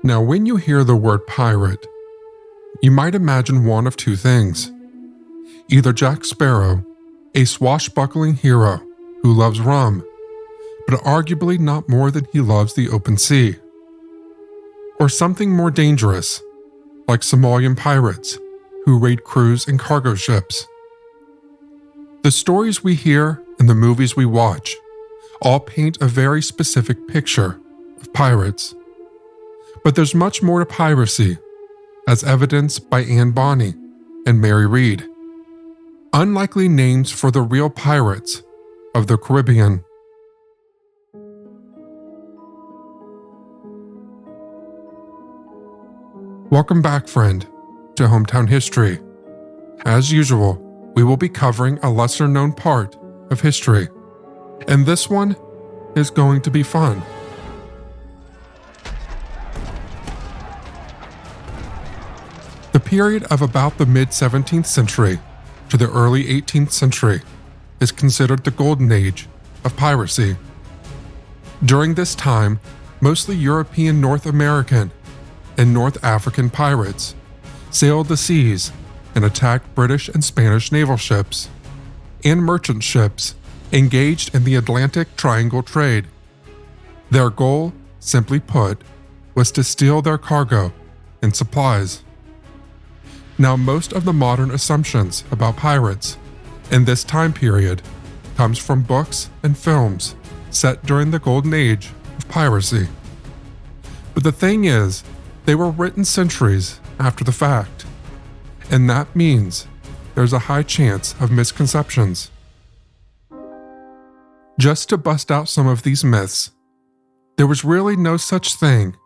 Now, when you hear the word pirate, you might imagine one of two things. Either Jack Sparrow, a swashbuckling hero who loves rum, but arguably not more than he loves the open sea. Or something more dangerous, like Somalian pirates who raid crews and cargo ships. The stories we hear and the movies we watch all paint a very specific picture of pirates. But there's much more to piracy, as evidenced by Bonny and Mary Read, unlikely names for the real pirates of the Caribbean. Welcome back, friend, to Hometown History. As usual, we will be covering a lesser-known part of history, and this one is going to be fun. The period of about the mid-17th century to the early 18th century is considered the Golden Age of Piracy. During this time, mostly European, North American, and North African pirates sailed the seas and attacked British and Spanish naval ships and merchant ships engaged in the Atlantic Triangle trade. Their goal, simply put, was to steal their cargo and supplies. Now, most of the modern assumptions about pirates in this time period comes from books and films set during the Golden Age of Piracy. But the thing is, they were written centuries after the fact, and that means there's a high chance of misconceptions. Just to bust out some of these myths, there was really no such thing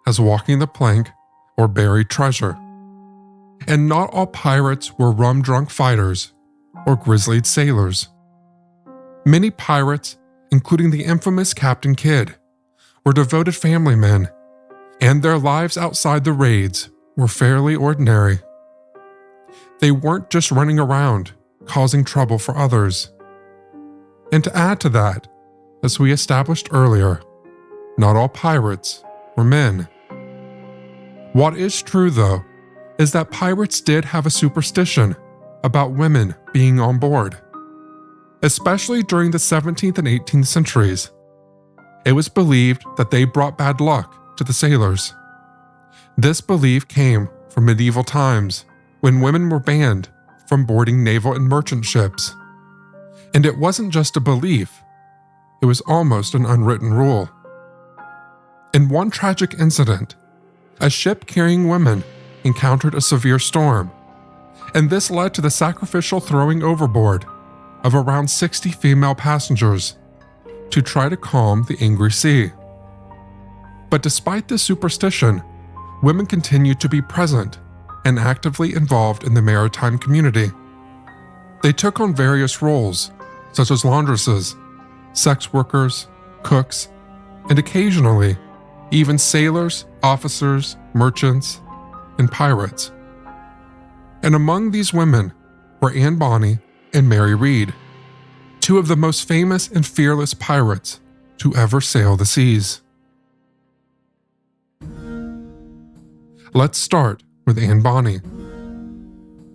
as walking the plank or buried treasure. And not all pirates were rum-drunk fighters or grizzlied sailors. Many pirates, including the infamous Captain Kidd, were devoted family men, and their lives outside the raids were fairly ordinary. They weren't just running around, causing trouble for others. And to add to that, as we established earlier, not all pirates were men. What is true, though, is that pirates did have a superstition about women being on board. Especially during the 17th and 18th centuries, it was believed that they brought bad luck to the sailors. This belief came from medieval times when women were banned from boarding naval and merchant ships. And it wasn't just a belief, it was almost an unwritten rule. In one tragic incident, a ship carrying women encountered a severe storm, and this led to the sacrificial throwing overboard of around 60 female passengers to try to calm the angry sea. But despite this superstition, women continued to be present and actively involved in the maritime community. They took on various roles, such as laundresses, sex workers, cooks, and occasionally, even sailors, officers, merchants, and pirates. And among these women were Bonny and Mary Read, two of the most famous and fearless pirates to ever sail the seas. Let's start with Bonny.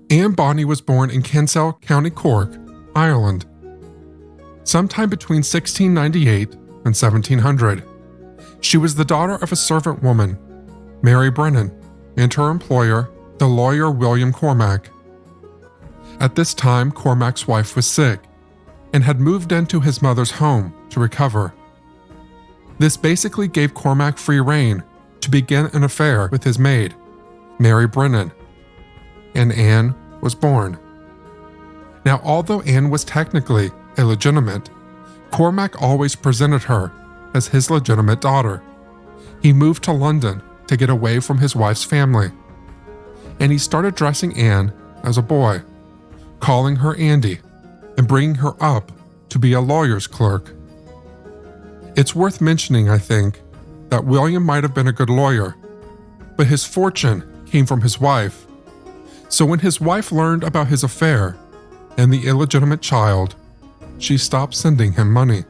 Bonny was born in Kinsale, County Cork, Ireland, sometime between 1698 and 1700. She was the daughter of a servant woman, Mary Brennan, and her employer, the lawyer William Cormac. At this time, Cormac's wife was sick and had moved into his mother's home to recover. This basically gave Cormac free rein to begin an affair with his maid, Mary Brennan, and Anne was born. Now, although Anne was technically illegitimate, Cormac always presented her as his legitimate daughter. He moved to London to get away from his wife's family, and he started dressing Anne as a boy, calling her Andy, and bringing her up to be a lawyer's clerk. It's worth mentioning, I think, that William might have been a good lawyer, but his fortune came from his wife. So when his wife learned about his affair and the illegitimate child, she stopped sending him money.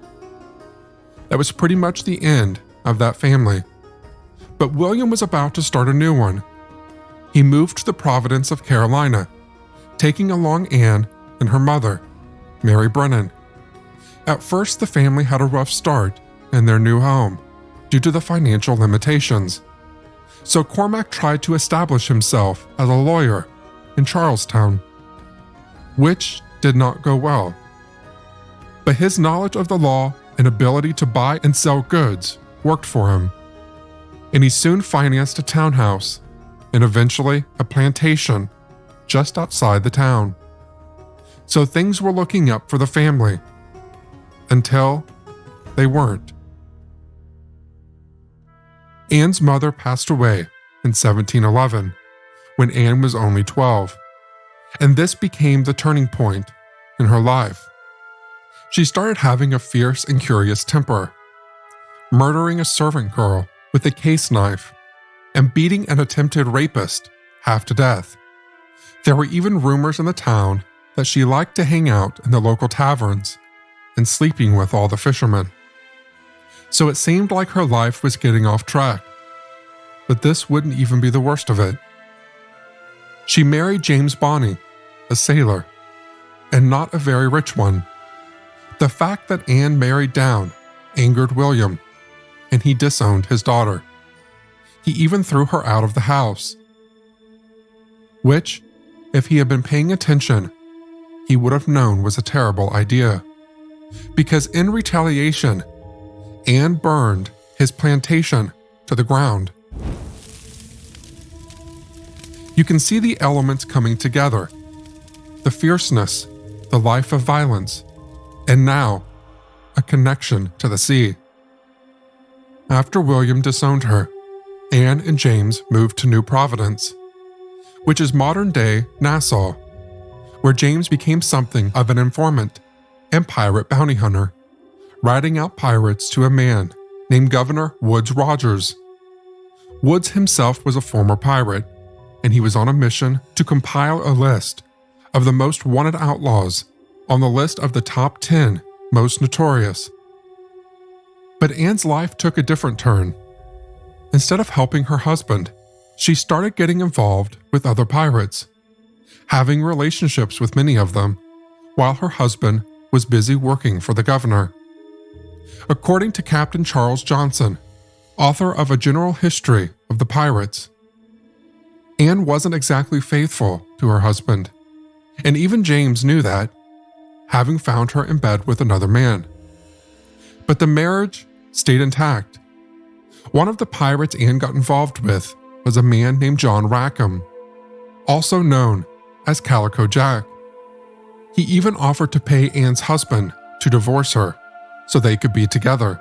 That was pretty much the end of that family. But William was about to start a new one. He moved to the Providence of Carolina, taking along Anne and her mother, Mary Brennan. At first, the family had a rough start in their new home due to the financial limitations. So Cormac tried to establish himself as a lawyer in Charlestown, which did not go well. But his knowledge of the law and ability to buy and sell goods worked for him, and he soon financed a townhouse and eventually a plantation just outside the town. So things were looking up for the family until they weren't. Anne's mother passed away in 1711 when Anne was only 12, and this became the turning point in her life. She started having a fierce and curious temper, murdering a servant girl with a case knife and beating an attempted rapist half to death. There were even rumors in the town that she liked to hang out in the local taverns and sleeping with all the fishermen. So it seemed like her life was getting off track. But this wouldn't even be the worst of it. She married James Bonny, a sailor, and not a very rich one. The fact that Anne married down angered William, and he disowned his daughter. He even threw her out of the house, which, if he had been paying attention, he would have known was a terrible idea. Because in retaliation, Anne burned his plantation to the ground. You can see the elements coming together: the fierceness, the life of violence, and now a connection to the sea. After William disowned her, Anne and James moved to New Providence, which is modern-day Nassau, where James became something of an informant and pirate bounty hunter, ratting out pirates to a man named Governor Woodes Rogers. Woodes himself was a former pirate, and he was on a mission to compile a list of the most wanted outlaws on the list of the top 10 most notorious. But Anne's life took a different turn. Instead of helping her husband, she started getting involved with other pirates, having relationships with many of them, while her husband was busy working for the governor. According to Captain Charles Johnson, author of A General History of the Pirates, Anne wasn't exactly faithful to her husband, and even James knew that, having found her in bed with another man. But the marriage stayed intact. One of the pirates Anne got involved with was a man named John Rackham, also known as Calico Jack. He even offered to pay Anne's husband to divorce her so they could be together.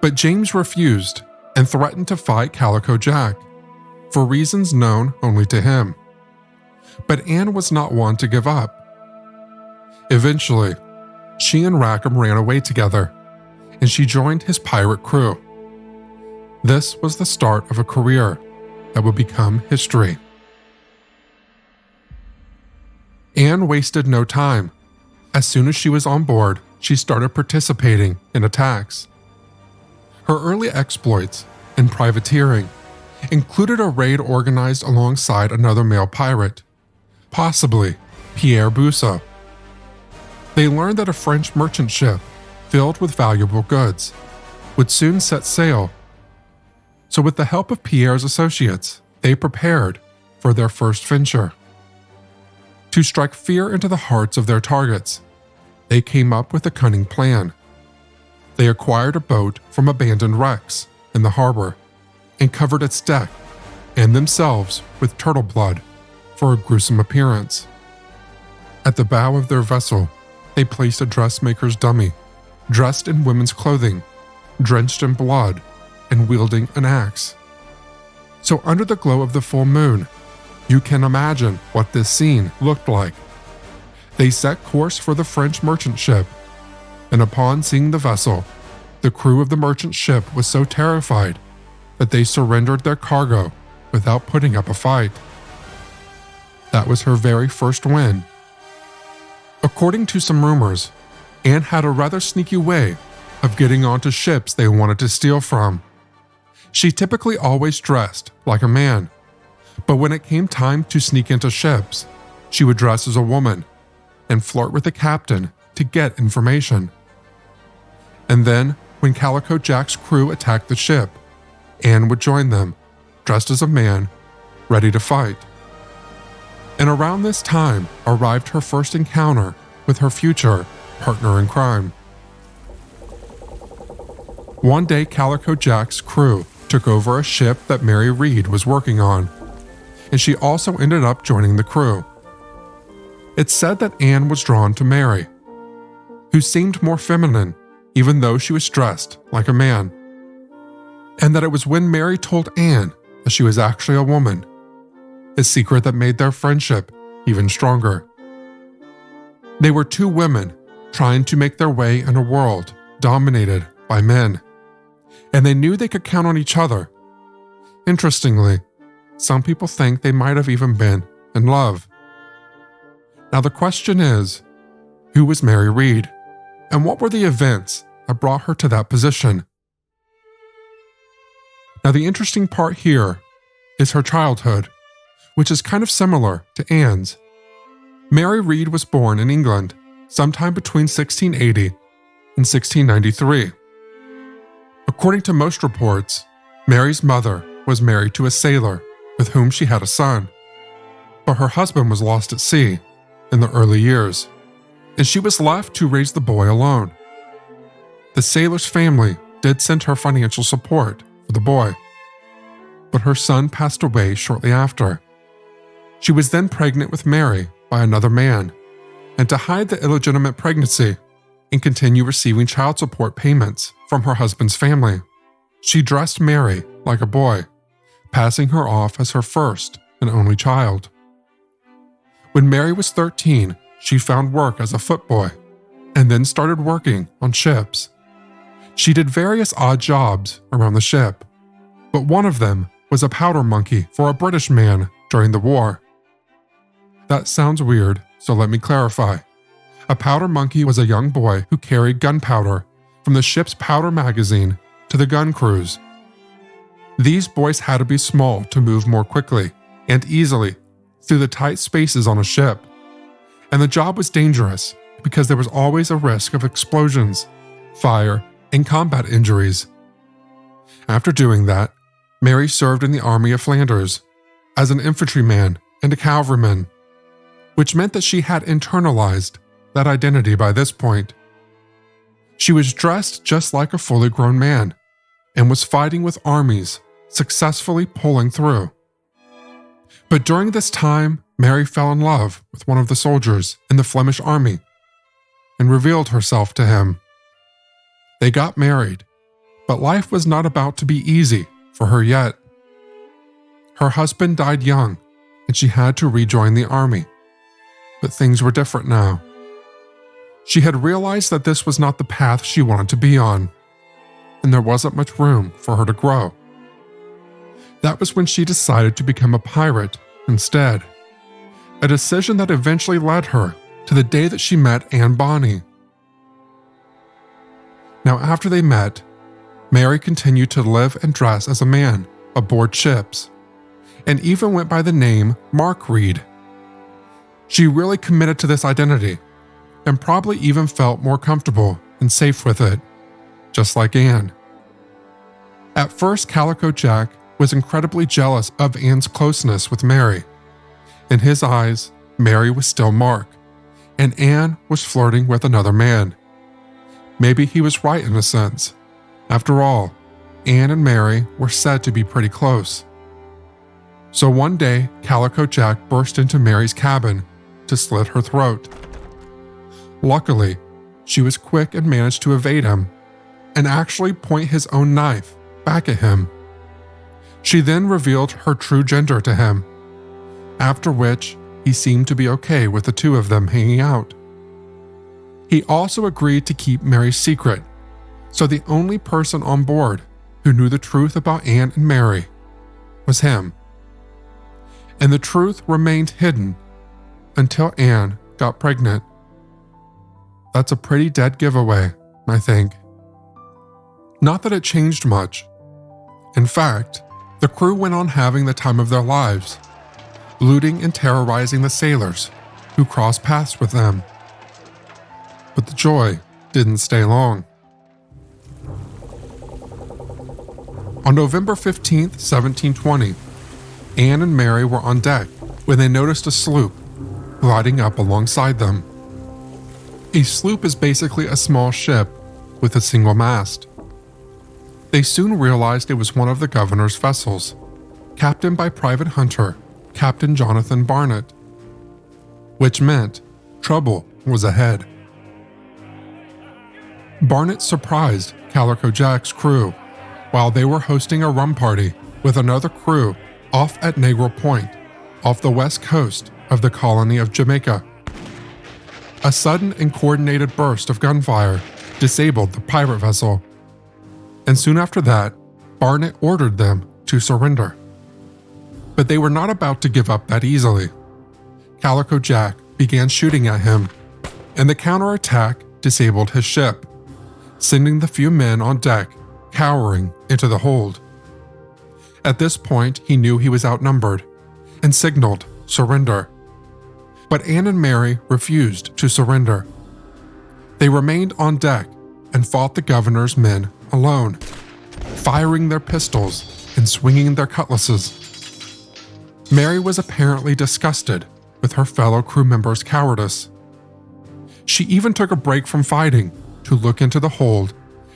But James refused and threatened to fight Calico Jack, for reasons known only to him. But Anne was not one to give up. Eventually, she and Rackham ran away together, and she joined his pirate crew. This was the start of a career that would become history. Anne wasted no time. As soon as she was on board, she started participating in attacks. Her early exploits in privateering included a raid organized alongside another male pirate, possibly Pierre Busseau. They learned that a French merchant ship filled with valuable goods would soon set sail. So with the help of Pierre's associates, they prepared for their first venture. To strike fear into the hearts of their targets, they came up with a cunning plan. They acquired a boat from abandoned wrecks in the harbor and covered its deck and themselves with turtle blood for a gruesome appearance. At the bow of their vessel, they placed a dressmaker's dummy, dressed in women's clothing, drenched in blood, and wielding an axe. So under the glow of the full moon, you can imagine what this scene looked like. They set course for the French merchant ship, and upon seeing the vessel, the crew of the merchant ship was so terrified that they surrendered their cargo without putting up a fight. That was her very first win. According to some rumors, Anne had a rather sneaky way of getting onto ships they wanted to steal from. She typically always dressed like a man, but when it came time to sneak into ships, she would dress as a woman and flirt with the captain to get information. And then, when Calico Jack's crew attacked the ship, Anne would join them, dressed as a man, ready to fight. And around this time arrived her first encounter with her future partner in crime. One day, Calico Jack's crew took over a ship that Mary Read was working on, and she also ended up joining the crew. It's said that Anne was drawn to Mary, who seemed more feminine even though she was dressed like a man, and that it was when Mary told Anne that she was actually a woman, a secret that made their friendship even stronger. They were two women trying to make their way in a world dominated by men, and they knew they could count on each other. Interestingly, some people think they might have even been in love. Now the question is, who was Mary Read, and what were the events that brought her to that position? Now the interesting part here is her childhood, which is kind of similar to Anne's. Mary Read was born in England sometime between 1680 and 1693. According to most reports, Mary's mother was married to a sailor with whom she had a son, but her husband was lost at sea in the early years, and she was left to raise the boy alone. The sailor's family did send her financial support for the boy, but her son passed away shortly after. She was then pregnant with Mary by another man, and to hide the illegitimate pregnancy and continue receiving child support payments from her husband's family, she dressed Mary like a boy, passing her off as her first and only child. When Mary was 13, she found work as a footboy and then started working on ships. She did various odd jobs around the ship, but one of them was a powder monkey for a British man during the war. That sounds weird, so let me clarify. A powder monkey was a young boy who carried gunpowder from the ship's powder magazine to the gun crews. These boys had to be small to move more quickly and easily through the tight spaces on a ship, and the job was dangerous because there was always a risk of explosions, fire, and combat injuries. After doing that, Mary served in the Army of Flanders as an infantryman and a cavalryman, which meant that she had internalized that identity by this point. She was dressed just like a fully grown man and was fighting with armies, successfully pulling through. But during this time, Mary fell in love with one of the soldiers in the Flemish army and revealed herself to him. They got married, but life was not about to be easy for her yet. Her husband died young, and she had to rejoin the army. But things were different now. She had realized that this was not the path she wanted to be on, and there wasn't much room for her to grow. That was when she decided to become a pirate instead, a decision that eventually led her to the day that she met Anne Bonny. Now, after they met, Mary continued to live and dress as a man aboard ships, and even went by the name Mark Read. She really committed to this identity, and probably even felt more comfortable and safe with it, just like Anne. At first, Calico Jack was incredibly jealous of Anne's closeness with Mary. In his eyes, Mary was still Mark, and Anne was flirting with another man. Maybe he was right in a sense. After all, Anne and Mary were said to be pretty close. So one day, Calico Jack burst into Mary's cabin to slit her throat. Luckily, she was quick and managed to evade him, and actually point his own knife back at him. She then revealed her true gender to him, after which he seemed to be okay with the two of them hanging out. He also agreed to keep Mary's secret, so the only person on board who knew the truth about Anne and Mary was him. And the truth remained hidden until Anne got pregnant. That's a pretty dead giveaway, I think. Not that it changed much. In fact, the crew went on having the time of their lives, looting and terrorizing the sailors who crossed paths with them. But the joy didn't stay long. On November 15, 1720, Anne and Mary were on deck when they noticed a sloop gliding up alongside them. A sloop is basically a small ship with a single mast. They soon realized it was one of the governor's vessels, captained by Private Hunter Captain Jonathan Barnett, which meant trouble was ahead. Barnett surprised Calico Jack's crew while they were hosting a rum party with another crew off at Negro Point, off the west coast of the colony of Jamaica. A sudden and coordinated burst of gunfire disabled the pirate vessel, and soon after that, Barnett ordered them to surrender. But they were not about to give up that easily. Calico Jack began shooting at him, and the counterattack disabled his ship, sending the few men on deck cowering into the hold. At this point, he knew he was outnumbered and signaled surrender. But Anne and Mary refused to surrender. They remained on deck and fought the governor's men alone, firing their pistols and swinging their cutlasses. Mary was apparently disgusted with her fellow crew members' cowardice. She even took a break from fighting to look into the hold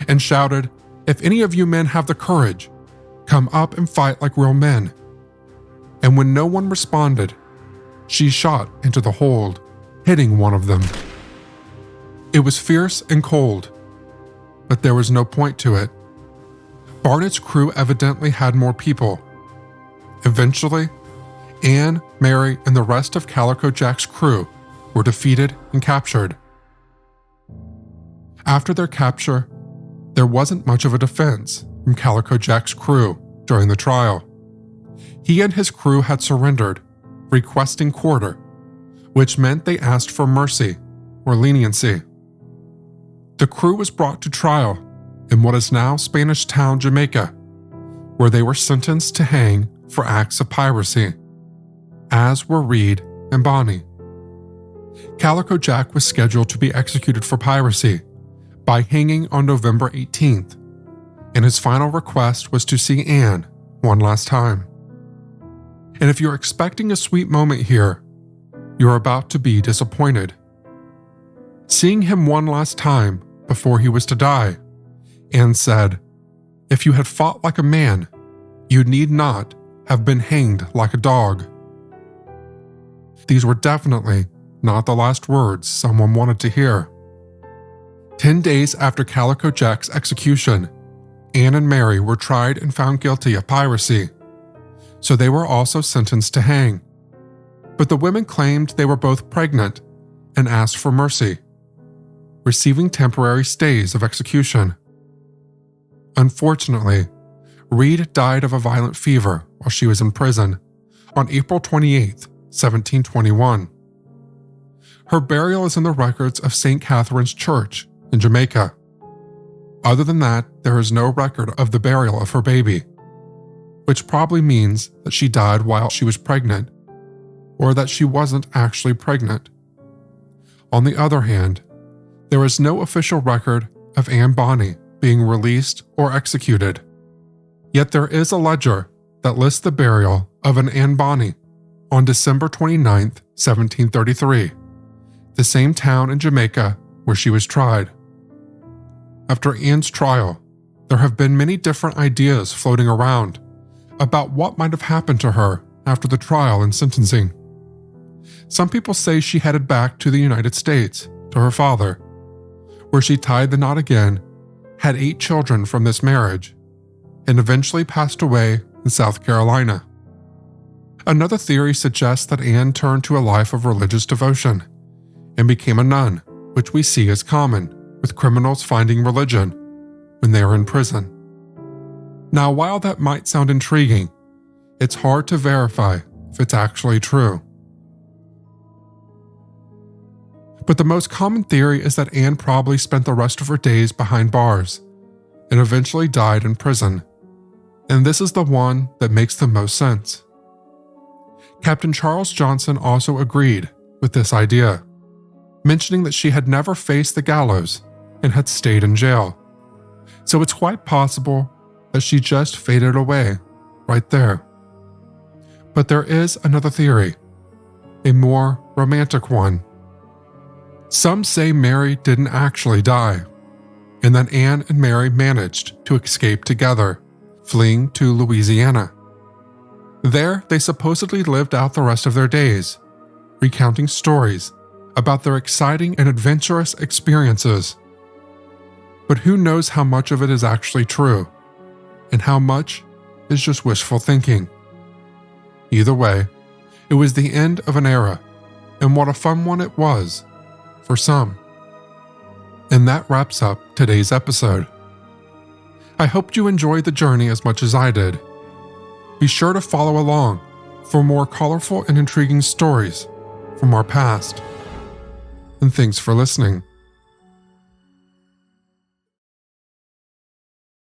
and shouted, "If any of you men have the courage, come up and fight like real men." And when no one responded, she shot into the hold, hitting one of them. It was fierce and cold, but there was no point to it. Barnett's crew evidently had more people. Eventually, Anne, Mary, and the rest of Calico Jack's crew were defeated and captured. After their capture, there wasn't much of a defense from Calico Jack's crew during the trial. He and his crew had surrendered, requesting quarter, which meant they asked for mercy or leniency. The crew was brought to trial in what is now Spanish Town, Jamaica, where they were sentenced to hang for acts of piracy, as were Read and Bonny. Calico Jack was scheduled to be executed for piracy by hanging on November 18th, and his final request was to see Anne one last time. And if you're expecting a sweet moment here, you're about to be disappointed. Seeing him one last time before he was to die, Anne said, "If you had fought like a man, you need not have been hanged like a dog." These were definitely not the last words someone wanted to hear. 10 days after Calico Jack's execution, Anne and Mary were tried and found guilty of piracy, so they were also sentenced to hang. But the women claimed they were both pregnant and asked for mercy, receiving temporary stays of execution. Unfortunately, Read died of a violent fever while she was in prison on April 28, 1721. Her burial is in the records of St. Catherine's Church in Jamaica. Other than that, there is no record of the burial of her baby, which probably means that she died while she was pregnant, or that she wasn't actually pregnant. On the other hand, there is no official record of Anne Bonny being released or executed. Yet there is a ledger that lists the burial of an Anne Bonny on December 29, 1733, the same town in Jamaica where she was tried. After Anne's trial, there have been many different ideas floating around about what might have happened to her after the trial and sentencing. Some people say she headed back to the United States, to her father, where she tied the knot again, had 8 children from this marriage, and eventually passed away in South Carolina. Another theory suggests that Anne turned to a life of religious devotion and became a nun, which we see as common with criminals finding religion when they are in prison. Now, while that might sound intriguing, it's hard to verify if it's actually true. But the most common theory is that Anne probably spent the rest of her days behind bars and eventually died in prison. And this is the one that makes the most sense. Captain Charles Johnson also agreed with this idea, mentioning that she had never faced the gallows and had stayed in jail. So it's quite possible that she just faded away right there. But there is another theory, a more romantic one. Some say Mary didn't actually die, and that Anne and Mary managed to escape together, fleeing to Louisiana. There, they supposedly lived out the rest of their days, recounting stories about their exciting and adventurous experiences. But who knows how much of it is actually true, and how much is just wishful thinking. Either way, it was the end of an era, and what a fun one it was for some. And that wraps up today's episode. I hope you enjoyed the journey as much as I did. Be sure to follow along for more colorful and intriguing stories from our past. And thanks for listening.